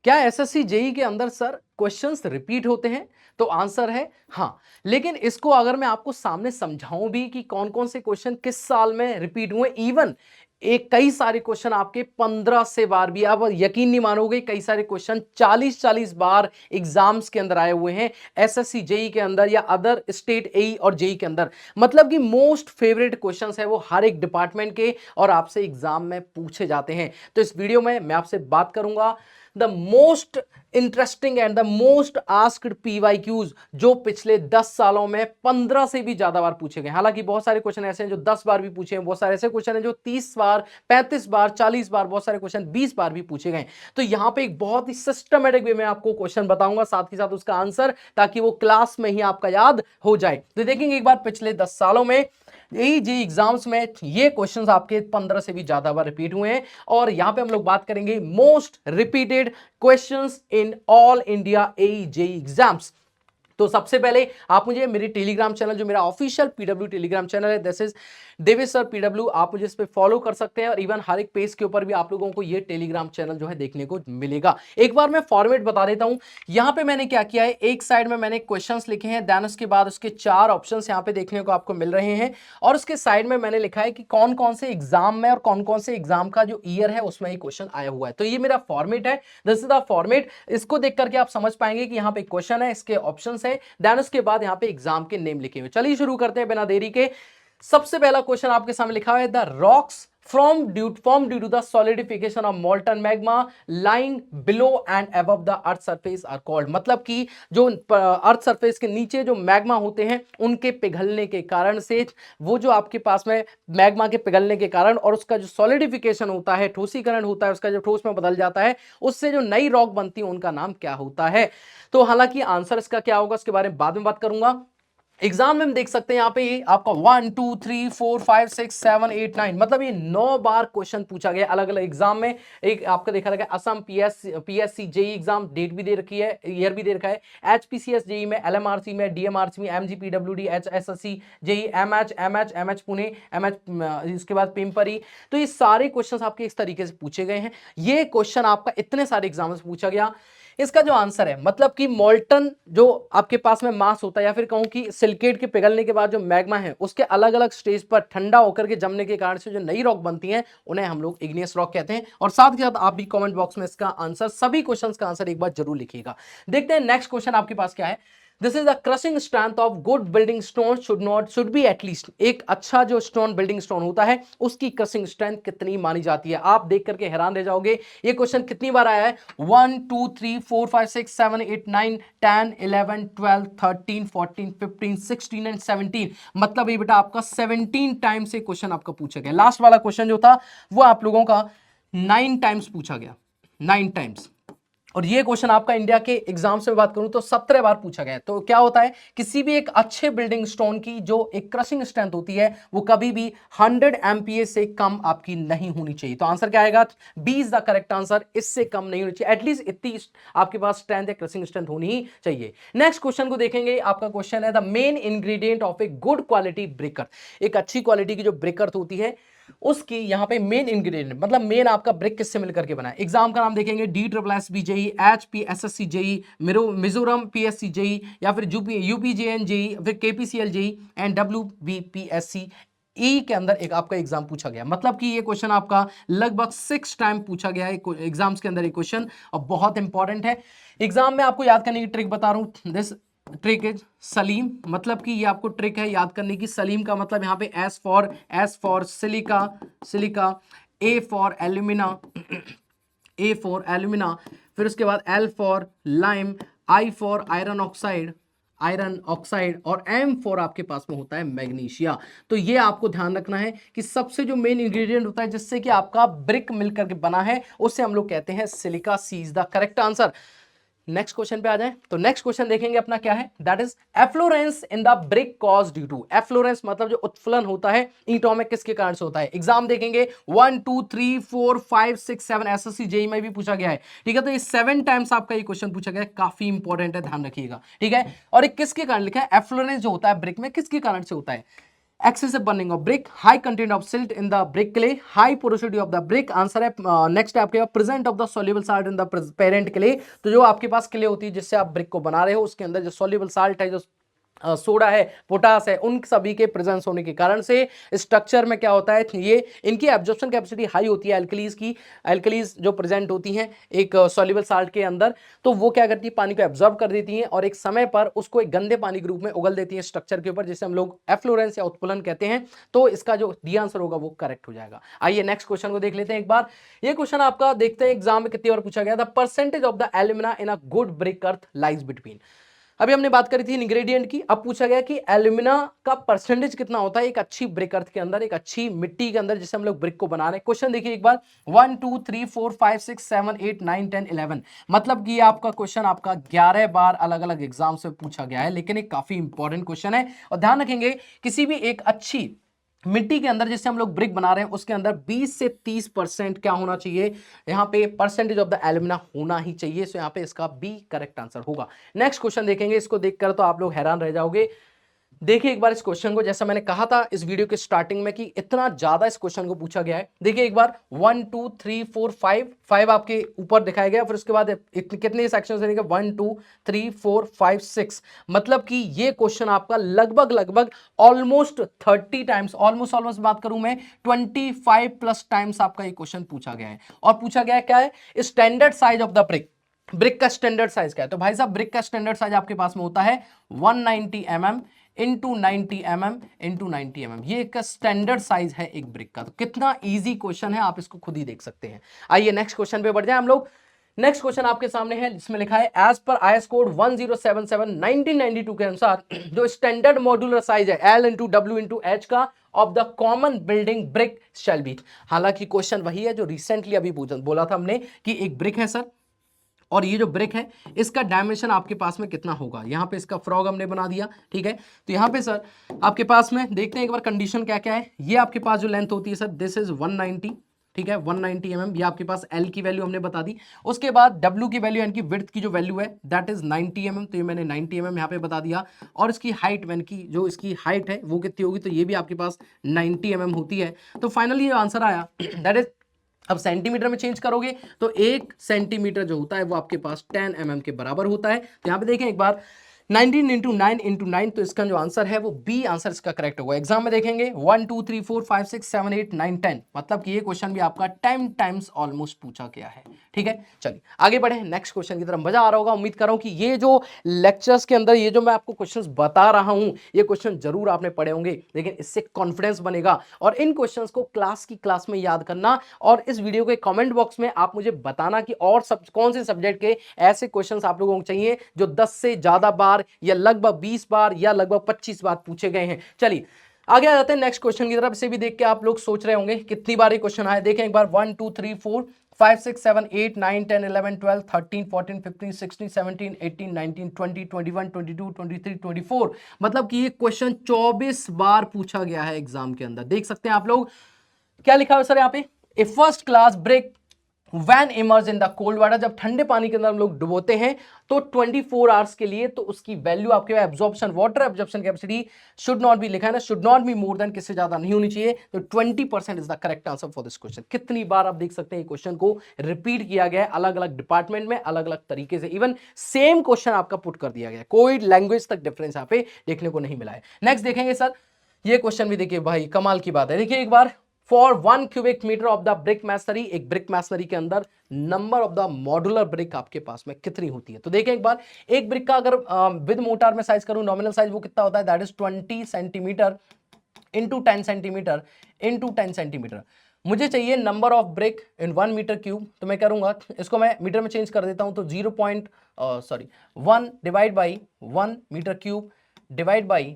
क्या SSC JE के अंदर सर क्वेश्चंस रिपीट होते हैं? तो आंसर है हाँ। लेकिन इसको अगर मैं आपको सामने समझाऊं भी कि कौन कौन से क्वेश्चन किस साल में रिपीट हुए, इवन एक कई सारे क्वेश्चन आपके 15 से बार भी, आप यकीन नहीं मानोगे, कई सारे क्वेश्चन 40-40 बार एग्जाम्स के अंदर आए हुए हैं एसएससी जेई के अंदर या अदर स्टेट एई और जेई के अंदर। मतलब कि मोस्ट फेवरेट क्वेश्चंस है वो हर एक डिपार्टमेंट के और आपसे एग्जाम में पूछे जाते हैं। तो इस वीडियो में मैं आपसे बात करूंगा the most interesting and the most asked PYQs जो पिछले 10 सालों में 15 से भी ज्यादा बार पूछे गए। हालांकि बहुत सारे क्वेश्चन ऐसे हैं जो 10 बार भी पूछे हैं, बहुत सारे ऐसे क्वेश्चन हैं जो 30 बार, 35 बार, 40 बार, बहुत सारे क्वेश्चन 20 बार भी पूछे गए। तो यहां पे एक बहुत ही सिस्टमेटिक वे में आपको क्वेश्चन बताऊंगा, साथ ही साथ उसका आंसर, ताकि वो क्लास में ही आपका याद हो जाए। तो देखेंगे एक बार पिछले 10 सालों में यही जी एग्जाम्स में ये क्वेश्चंस आपके 15 से भी ज्यादा बार रिपीट हुए हैं। और यहां पे हम लोग बात करेंगे most repeated questions in all India AE JE exams. तो सबसे पहले आप मुझे मेरी टेलीग्राम चैनल, जो मेरा ऑफिशियल पीडब्ल्यू टेलीग्राम चैनल है, this is Devesh sir PW, आप मुझे इस पे फॉलो कर सकते हैं और इवन हर एक पेज के ऊपर भी आप लोगों को ये टेलीग्राम चैनल जो है देखने को मिलेगा। एक बार मैं फॉर्मेट बता देता हूं। यहां पे मैंने क्या किया है, एक साइड में मैंने क्वेश्चंस लिखे हैं, देन उसके बाद उसके 4 ऑप्शंस यहां पे देखने को आपको मिल रहे हैं और उसके साइड में मैंने लिखा है कि कौन कौन से एग्जाम में और कौन कौन से एग्जाम का जो ईयर है उसमें ये क्वेश्चन आया हुआ है। तो ये मेरा फॉर्मेट है, दिस इज द फॉर्मेट। इसको देख करके आप समझ पाएंगे कि यहाँ पे क्वेश्चन है, इसके ऑप्शंस है, देन उसके बाद यहां पे एग्जाम के नेम लिखे हुए। चलिए शुरू करते हैं बिना देरी के। सबसे पहला क्वेश्चन आपके सामने लिखा हुआ है, the rocks from due to the solidification of molten magma lying below and above the earth surface are called। मतलब कि जो अर्थ सरफेस के नीचे जो मैग्मा होते हैं उनके पिघलने के कारण से, वो जो आपके पास में मैग्मा के पिघलने के कारण और उसका जो सॉलिडिफिकेशन होता है, ठोसीकरण होता है, उसका जो ठोस में बदल जाता है, उससे जो नई रॉक बनती है उनका नाम क्या होता है। तो हालांकि आंसर इसका क्या होगा उसके बारे में बाद में बात करूंगा। एग्जाम में हम देख सकते हैं यहाँ पे आपका 1 2 3 4 5 6 7 8 9, मतलब ये 9 बार क्वेश्चन पूछा गया अलग अलग एग्जाम में। एक आपका देखा लगा Assam PSC JE exam, date भी दे रखी है, ईयर भी दे रखा है। एचपीसीएस जेई में, एलएमआरसी में, डीएमआरसी में, MGPWD, HSSC JE, MH Pune, MH इसके बाद पिंपरी। तो ये सारे क्वेश्चन आपके इस तरीके से पूछे गए हैं। ये क्वेश्चन आपका इतने सारे एग्जाम में पूछा गया। इसका जो आंसर है, मतलब कि मोल्टन जो आपके पास में मास होता है, या फिर कहूं कि सिलिकेट के पिघलने के बाद जो मैग्मा है उसके अलग अलग स्टेज पर ठंडा होकर के जमने के कारण से जो नई रॉक बनती है उन्हें हम लोग इग्नियस रॉक कहते हैं। और साथ ही साथ आप भी कमेंट बॉक्स में इसका आंसर, सभी क्वेश्चंस का आंसर एक बार जरूर लिखिएगा। देखते हैं नेक्स्ट क्वेश्चन आपके पास क्या है। This is the crushing strength of good building stone should be at least. एक अच्छा जो स्टोन, बिल्डिंग स्टोन होता है, उसकी क्रशिंग स्ट्रेंथ कितनी मानी जाती है। आप देख करके हैरान रह जाओगे। ये क्वेश्चन कितनी बार आया है, 1 2 3 4 5 6 7 8 9 10 11 12 13 14 15 16 एंड 17। मतलब ये बेटा आपका 17 टाइम से क्वेश्चन आपका पूछा गया। लास्ट वाला क्वेश्चन जो था वो आप लोगों का 9 टाइम्स पूछा गया, 9 टाइम्स। और ये क्वेश्चन आपका इंडिया के एग्जाम से बात करूं तो 17 बार पूछा गया है। तो क्या होता है, किसी भी एक अच्छे बिल्डिंग स्टोन की जो एक क्रशिंग स्ट्रेंथ होती है वो कभी भी 100 एमपीए से कम आपकी नहीं होनी चाहिए। तो आंसर क्या आएगा, B is the correct answer, इससे कम नहीं होनी चाहिए, एटलीस्ट इतनी आपके पास स्ट्रेंथ या क्रशिंग स्ट्रेंथ होनी ही चाहिए। नेक्स्ट क्वेश्चन को देखेंगे। आपका क्वेश्चन है, the main ingredient of a good quality breaker. एक अच्छी क्वालिटी की जो ब्रेकर होती है उसकी यहाँ पे मेन इंग्रेडिएंट, मतलब मेन आपका ब्रिक किससे मिलकर के बना है। एग्जाम का नाम देखेंगे, D triple S B JE, H P S S C JE, Mizoram P S C JE, या फिर यूपी जे एन जेई, फिर KPCL JE and W B P S C E के अंदर एक आपका एग्जाम पूछा गया। मतलब कि ये क्वेश्चन आपका लगभग 6 टाइम पूछा गया है एग्जाम्स के अंदर ये क्वेश्चन, और बहुत इंपॉर्टेंट है। एग्जाम में आपको याद करने की ट्रिक बता रहा हूं, दिस ट्रिक इज सलीम। मतलब कि ये आपको ट्रिक है याद करने की। सलीम का मतलब यहाँ पे S for silica, A for alumina, A for alumina, फिर उसके बाद L for lime, I for iron oxide, और एम फॉर आपके पास में होता है मैग्नीशिया। तो ये आपको ध्यान रखना है कि सबसे जो मेन इंग्रेडिएंट होता है जिससे कि आपका ब्रिक मिलकर के बना है, उससे हम लोग कहते हैं silica. C is the correct answer. Next question पे आ जाए। तो नेक्स्ट क्वेश्चन देखेंगे अपना क्या है, that is efflorescence in the brick cause due to. Efflorescence मतलब जो उत्फलन होता है ईंटों में, किसके कारण से होता है। एग्जाम देखेंगे 1 2 3 4 5 6 7, एसएससी जेई में भी पूछा गया है। ठीक है, तो ये 7 टाइम्स आपका ये क्वेश्चन पूछा गया है, काफी इंपॉर्टेंट है, ध्यान रखिएगा। ठीक है, और ये किसके कारण लिखा है, एफ्लोरेंस जो होता है ब्रिक में किसके कारण से होता है। excessive burning of brick, high content of silt in the brick clay, high porosity of the brick। Answer है नेक्स्ट आपके पास present of the soluble salt in the parent clay. तो जो आपके पास क्ले होती है जिससे आप ब्रिक को बना रहे हो उसके अंदर जो सॉल्युबल साल्ट है, जो सोडा है, पोटास है, उन सभी के प्रेजेंस होने के कारण से स्ट्रक्चर में क्या होता है, ये इनकी एब्जॉर्प्शन कैपेसिटी हाई होती है एल्कलीज की। एल्कलीज जो प्रेजेंट होती हैं एक सॉल्युबल साल्ट के अंदर, तो वो क्या करती है, पानी को एब्जॉर्ब कर देती हैं और एक समय पर उसको एक गंदे पानी के रूप में उगल देती है स्ट्रक्चर के ऊपर, जिसे हम लोग एफ्लोरेंस या उत्पुलन कहते हैं। तो इसका जो डी आंसर होगा वो करेक्ट हो जाएगा। आइए नेक्स्ट क्वेश्चन को देख लेते हैं एक बार। ये क्वेश्चन आपका देखते हैं एग्जाम में कितनी बार पूछा गया था। Percentage of the alumina in a good brick earth lies between. अभी हमने बात करी थी इंग्रेडिएंट की, अब पूछा गया कि एल्यूमिना का परसेंटेज कितना होता है एक अच्छी ब्रिक अर्थ के अंदर, एक अच्छी मिट्टी के अंदर जिसे हम लोग ब्रिक को बना रहे हैं। क्वेश्चन देखिए एक बार, 1 2 3 4 5 6 7 8 9 10 11, मतलब कि आपका क्वेश्चन आपका 11 बार अलग अलग एग्जाम से पूछा गया है, लेकिन एक काफी इंपॉर्टेंट क्वेश्चन है। और ध्यान रखेंगे किसी भी एक अच्छी मिट्टी के अंदर जिससे हम लोग ब्रिक बना रहे हैं उसके अंदर 20 से 30% क्या होना चाहिए, यहां पे परसेंटेज ऑफ द एल्यूमिना होना ही चाहिए। सो यहां पे इसका बी करेक्ट आंसर होगा। नेक्स्ट क्वेश्चन देखेंगे, इसको देखकर तो आप लोग हैरान रह जाओगे। देखिए एक बार इस क्वेश्चन को, जैसा मैंने कहा था इस वीडियो के स्टार्टिंग में कि इतना ज्यादा इस क्वेश्चन को पूछा गया है। देखिए एक बार 1 2 3 4 5 आपके ऊपर दिखाया गया, फिर उसके बाद कितने सेक्शन देंगे, 1 2 3 4 5 6, मतलब कि ये क्वेश्चन आपका लगभग ऑलमोस्ट 30 टाइम्स, ऑलमोस्ट बात करूं मैं 25+ टाइम्स आपका ये क्वेश्चन पूछा गया है। और पूछा गया है क्या है, standard size of the brick. Brick का स्टैंडर्ड साइज क्या है, तो भाई साहब ब्रिक का स्टैंडर्ड साइज आपके पास में होता है 190 mm into 90 mm into 90 mm, ये एक स्टैंडर्ड साइज है एक ब्रिक का। तो कितना इजी क्वेश्चन है, आप इसको खुद ही देख सकते हैं। आइए नेक्स्ट क्वेश्चन पे बढ़ जाए हम लोग। नेक्स्ट क्वेश्चन आपके सामने है जिसमें लिखा है एज पर आईएस कोड 1077 1992 के अनुसार जो स्टैंडर्ड मॉड्यूलर साइज है L into W into H का of the common building brick shall be. हालांकि क्वेश्चन वही है जो रिसेंटली अभी बोला था हमने कि एक ब्रिक है सर, और ये जो ब्रिक है इसका डायमेंशन आपके पास में कितना होगा। यहां पे इसका फ्रॉग हमने बना दिया, ठीक है। तो यहां पे सर आपके पास में देखते हैं एक बार कंडीशन क्या क्या है। ये आपके पास जो लेंथ होती है सर दिस इज 190, ठीक है, 190 mm, ये आपके पास L की वैल्यू हमने बता दी। उसके बाद W की वैल्यू यानी कि विड्थ की जो वैल्यू है दैट इज 90 mm, तो ये मैंने 90 mm यहाँ पे बता दिया। और इसकी हाइट यानी कि जो इसकी हाइट है वो कितनी होगी, तो ये भी आपके पास 90 mm होती है। तो फाइनली ये आंसर आया दैट इज, अब सेंटीमीटर में चेंज करोगे तो 1 सेंटीमीटर जो होता है वो आपके पास 10 mm के बराबर होता है। तो यहाँ पे देखें एक बार 19 इंटू 9 इंटू 9, तो इसका जो आंसर है वो बी आंसर इसका करेक्ट होगा। एग्जाम में देखेंगे 1 2 3 4 5 6 7 8 9 10, मतलब कि ये क्वेश्चन भी आपका 10 टाइम्स ऑलमोस्ट पूछा गया है, ठीक है। चलिए आगे बढ़े नेक्स्ट क्वेश्चन की तरफ। मजा आ रहा होगा, उम्मीद कर रहा हूं कि ये जो लेक्चर्स के अंदर ये जो मैं आपको क्वेश्चंस बता रहा हूं ये क्वेश्चन जरूर आपने पढ़े होंगे, लेकिन इससे कॉन्फिडेंस बनेगा और इन क्वेश्चंस को क्लास में याद करना। और इस वीडियो के कमेंट बॉक्स में आप मुझे बताना कि और कौन से सब्जेक्ट के ऐसे क्वेश्चंस आप लोगों को चाहिए जो 10 से ज्यादा बार या लगभग 20 बार या लगभग 25 बार पूछे गए हैं। चलिए आगे आ जाते हैं नेक्स्ट क्वेश्चन की तरफ। इसे भी देख के आप लोग सोच रहे होंगे कितनी बार ये क्वेश्चन आया। देखें एक बार 1 2 3 4 5 6 7 8 9 10 11 12 13 14 15 16 17 18 19 20 21 22 23 24, मतलब कि ये क्वेश्चन 24 बार पूछा गया है एग्जाम के अंदर। देख सकते हैं आप लोग क्या लिखा है सर यहाँ पे, a first class brick when emerge in the cold water, जब ठंडे पानी के अंदर हम लोग डुबोते हैं तो 24 आवर्स के लिए, तो उसकी वैल्यू आपके absorption water absorption capacity should not be, लिखा है ना, should not be more than, किससे ज्यादा नहीं होनी चाहिए। तो 20% is the correct answer for this question. कितनी बार आप देख सकते हैं क्वेश्चन को रिपीट किया गया है अलग अलग डिपार्टमेंट में अलग अलग तरीके से, इवन सेम क्वेश्चन आपका पुट कर दिया गया, कोई लैंग्वेज तक डिफरेंस यहाँ पे देखने को नहीं मिला है। नेक्स्ट देखेंगे सर, ये क्वेश्चन भी देखिए भाई कमाल की बात है। देखिए एक बार, for 1 cubic metre of the brick masonry, एक ब्रिक मैसनरी के अंदर number of the modular brick आपके पास में कितनी होती है। तो देखें एक बार, एक ब्रिक का अगर विद मोटार में साइज करूं नॉमिनल साइज वो कितना होता है, that is 20 centimetre into 10 centimetre into 10 centimetre. मुझे चाहिए number of brick in 1 metre cube, तो मैं करूंगा इसको मैं मीटर में चेंज कर देता हूं, तो 1 divide by 1 metre cube divide by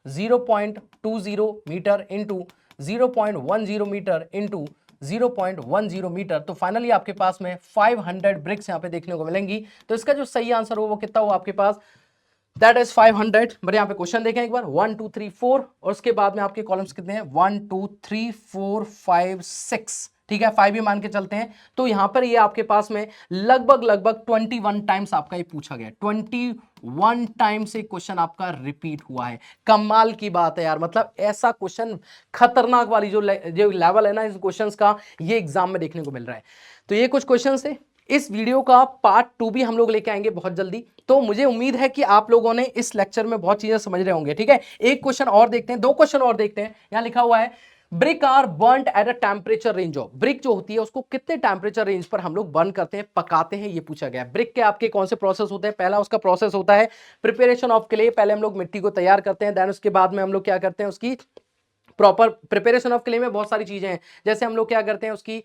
0.20 metre into 0.10 metre into 0.10 metre. तो फाइनली आपके पास में 500 ब्रिक्स यहाँ पे देखने को मिलेंगी। तो इसका जो सही आंसर हो वो कितना हो आपके पास, दैट इज 500। बट यहाँ पे क्वेश्चन देखें एक बार, 1 2 3 4, और उसके बाद में आपके कॉलम्स कितने हैं, 1 2 3 4 5 6, ठीक है, 5 ही मान के चलते हैं, तो यहां पर ये आपके पास में लगभग 21 टाइम्स आपका ये पूछा गया, 21 टाइम्स से क्वेश्चन आपका रिपीट हुआ है। कमाल की बात है यार, मतलब ऐसा क्वेश्चन खतरनाक वाली जो लेवल है ना इस क्वेश्चंस का, ये एग्जाम में देखने को मिल रहा है। तो ये कुछ क्वेश्चंस है, इस वीडियो का पार्ट 2 भी हम लोग लेके आएंगे बहुत जल्दी। तो मुझे उम्मीद है कि आप लोगों ने इस लेक्चर में बहुत चीजें समझ रहे होंगे। ठीक है, एक क्वेश्चन और देखते हैं, 2 क्वेश्चन और देखते हैं। यहां लिखा हुआ है brick are burned at a temperature range of, brick जो होती है उसको कितने टेम्परेचर रेंज पर हम लोग बर्न करते हैं, पकाते हैं, ये पूछा गया है। ब्रिक के आपके कौन से प्रोसेस होते हैं? पहला उसका प्रोसेस होता है प्रिपरेशन ऑफ क्ले, पहले हम लोग मिट्टी को तैयार करते हैं, देन उसके बाद में हम लोग क्या करते हैं, उसकी प्रॉपर प्रिपरेशन ऑफ क्ले में बहुत सारी चीजें हैं। जैसे हम लोग क्या करते हैं, उसकी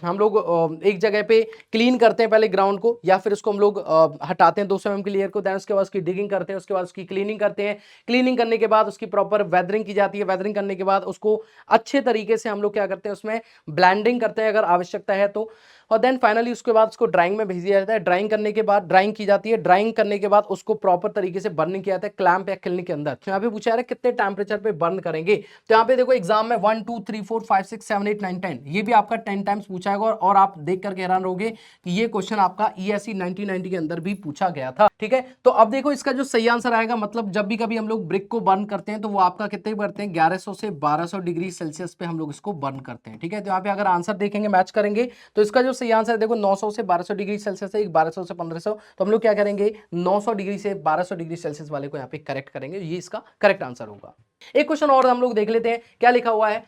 हम लोग एक जगह पे क्लीन करते हैं पहले ग्राउंड को, या फिर उसको हम लोग हटाते हैं 200 mm की लेयर को, देन उसके बाद उसकी डिगिंग करते हैं, उसके बाद उसकी क्लीनिंग करते हैं, क्लीनिंग करने के बाद उसकी प्रॉपर वेदरिंग की जाती है, वेदरिंग करने के बाद उसको अच्छे तरीके से हम लोग क्या करते हैं, उसमें ब्लेंडिंग करते हैं अगर आवश्यकता है तो, और देन फाइनली उसके बाद उसको ड्राइंग में भेज दिया जाता है। ड्राइंग करने के बाद ड्राइंग की जाती है, ड्राइंग करने के बाद उसको प्रॉपर तरीके से बर्निंग किया जाता है क्लैंप या खिलने के अंदर। तो यहाँ पे पूछा जा रहा है कितने टेम्परेचर पे बर्न करेंगे, तो यहाँ पे देखो एग्जाम में 1 2 3 4 5 6 7 8 9 10 ये भी आपका 10 टाइम्स पूछा है, और आप देख करके हैरान रहोगे कि ये क्वेश्चन आपका ESE 1990 के अंदर भी पूछा गया था। ठीक है, तो अब देखो इसका जो सही आंसर आएगा, मतलब जब भी कभी हम लोग ब्रिक को बर्न करते हैं तो वो आपका कितने करते हैं, 1100 से 1200 डिग्री सेल्सियस पे हम लोग इसको बर्न करते हैं। ठीक है, तो यहाँ पे अगर आंसर देखेंगे मैच करेंगे तो इसका जो सही आंसर है देखो 900 से 1200 डिग्री सेल्सियस है, 1200 से 1500, तो हम लोग क्या करेंगे 900 डिग्री से 1200 डिग्री सेल्सियस वाले को यहाँ पे करेक्ट करेंगे, ये इसका करेक्ट आंसर होगा। एक क्वेश्चन और हम लोग देख लेते हैं, क्या लिखा हुआ है,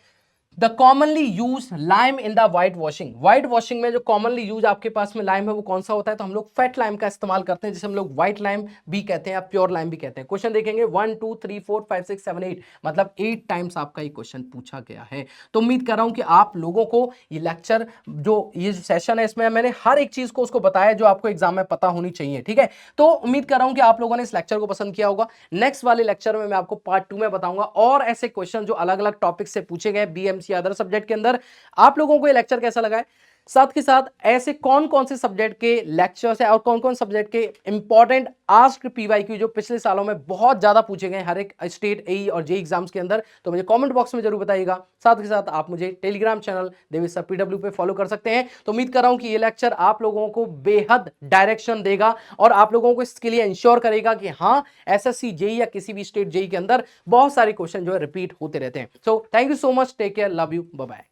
the commonly use lime in the white washing, white washing में जो कॉमनली यूज आपके पास में लाइम है वो कौन सा होता है, तो हम लोग फेट लाइम का इस्तेमाल करते हैं, जिसे हम लोग व्हाइट लाइम भी कहते हैं या प्योर लाइम भी कहते हैं। क्वेश्चन देखेंगे 1 2 3 4 5 6 7 8, मतलब 8 टाइम्स आपका ये क्वेश्चन पूछा गया है। तो उम्मीद कर रहा हूं कि आप लोगों को ये लेक्चर, जो ये सेशन है, इसमें मैंने हर एक चीज को उसको बताया जो आपको एग्जाम में पता होनी चाहिए। ठीक है, तो उम्मीद कर रहा हूं कि आप लोगों ने इस लेक्चर को पसंद किया होगा। नेक्स्ट वाले लेक्चर में मैं आपको पार्ट 2 में बताऊंगा और ऐसे क्वेश्चन जो अलग अलग टॉपिक से पूछे गए BMC अदर सब्जेक्ट के अंदर। आप लोगों को ये लेक्चर कैसा लगा है, साथ के साथ ऐसे कौन कौन से सब्जेक्ट के लेक्चर्स है और कौन कौन सब्जेक्ट के इंपॉर्टेंट आस्क्ड PYQ जो पिछले सालों में बहुत ज्यादा पूछे गए हर एक स्टेट AE और JEE एग्जाम्स के अंदर, तो मुझे कमेंट बॉक्स में जरूर बताइएगा। साथ के साथ आप मुझे Telegram channel Devesh sir PW पे फॉलो कर सकते हैं। तो उम्मीद कर रहा हूं कि ये लेक्चर आप लोगों को बेहद डायरेक्शन देगा और आप लोगों को इसके लिए इंश्योर करेगा कि हाँ SSC JEE या किसी भी स्टेट JEE के अंदर बहुत सारे क्वेश्चन जो है रिपीट होते रहते हैं। So thank you so much, take care, love you, bye bye.